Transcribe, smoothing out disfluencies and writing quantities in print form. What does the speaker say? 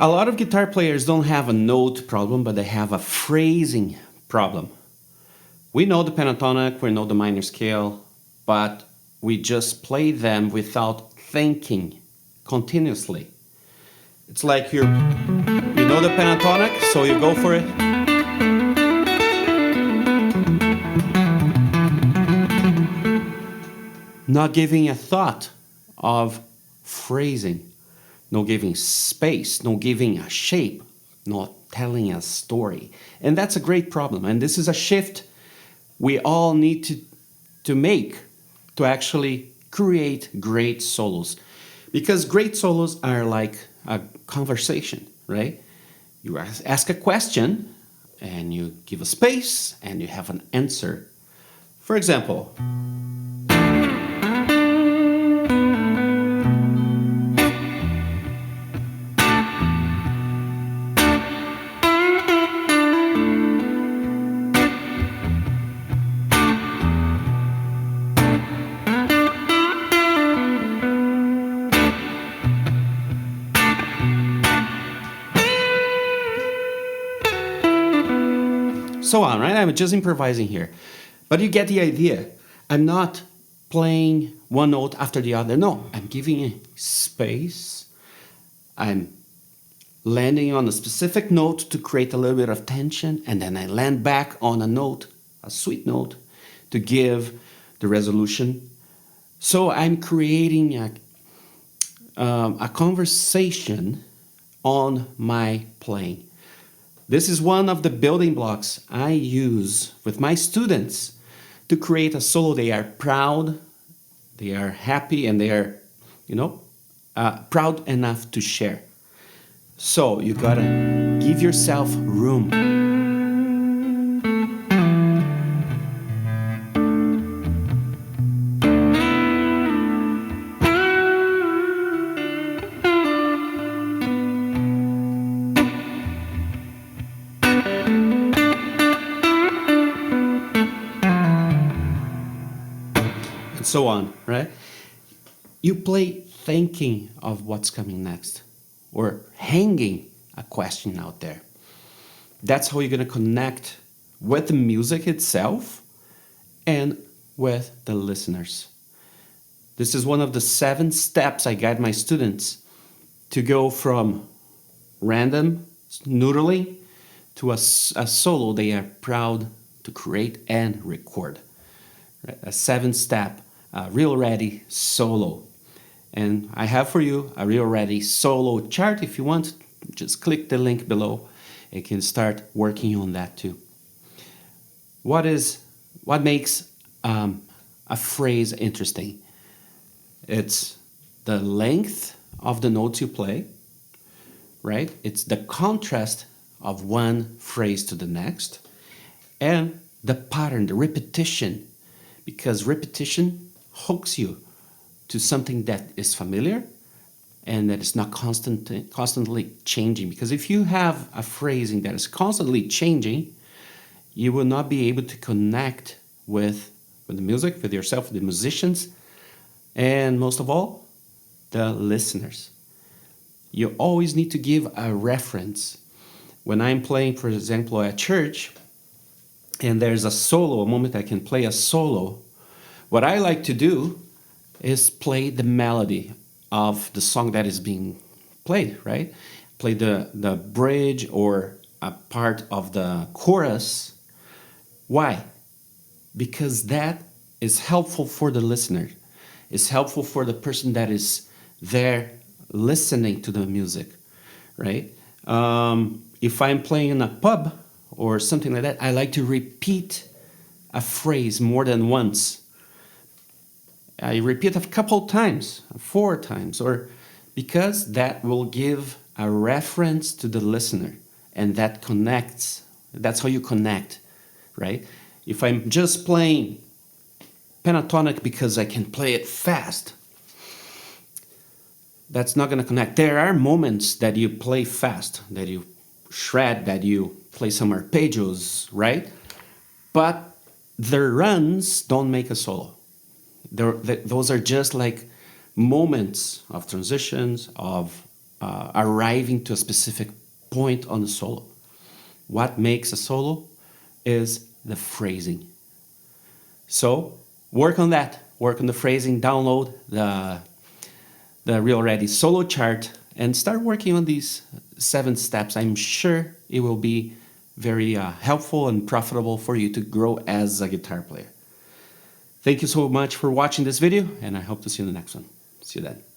A lot of guitar players don't have a note problem, but they have a phrasing problem. We know the pentatonic, we know the minor scale, but we just play them without thinking continuously. It's like you know the pentatonic, so you go for it. Not giving a thought of phrasing, no giving space, no giving a shape, not telling a story. And that's a great problem. And this is a shift we all need to make to actually create great solos. Because great solos are like a conversation, right? You ask a question and you give a space and you have an answer. For example, so on, right? I'm just improvising here. But you get the idea. I'm not playing one note after the other. No, I'm giving a space. I'm landing on a specific note to create a little bit of tension, and then I land back on a note, a sweet note, to give the resolution. So I'm creating a conversation on my playing. This is one of the building blocks I use with my students to create a solo. They are proud, they are happy, and they are, proud enough to share. So you gotta give yourself room. And so on, right? You play thinking of what's coming next or hanging a question out there. That's how you're going to connect with the music itself and with the listeners. This is one of the 7 steps I guide my students to go from random noodling to a solo they are proud to create and record. Right? A 7-step, real ready solo. And I have for you a real ready solo chart. If you want, just click the link below. You can start working on that too. What makes a phrase interesting? It's the length of the notes you play, right? It's the contrast of one phrase to the next, and the pattern, the repetition, because repetition hooks you to something that is familiar and that is not constantly changing. Because if you have a phrasing that is constantly changing, you will not be able to connect with the music, with yourself, with the musicians, and most of all, the listeners. You always need to give a reference. When I'm playing, for example, at church, and there's a solo, a moment I can play a solo, what I like to do is play the melody of the song that is being played, right? Play the bridge or a part of the chorus. Why? Because that is helpful for the listener. It's helpful for the person that is there listening to the music, right? If I'm playing in a pub or something like that, I like to repeat a phrase more than once. I repeat a couple times, 4 times, or because that will give a reference to the listener, and that connects. That's how you connect, right? If I'm just playing pentatonic because I can play it fast, that's not going to connect. There are moments that you play fast, that you shred, that you play some arpeggios, right? But the runs don't make a solo. Those are just like moments of transitions, of arriving to a specific point on the solo. What makes a solo is the phrasing. So work on that. Work on the phrasing. Download the Real Ready solo chart and start working on these 7 steps. I'm sure it will be very helpful and profitable for you to grow as a guitar player. Thank you so much for watching this video, and I hope to see you in the next one. See you then.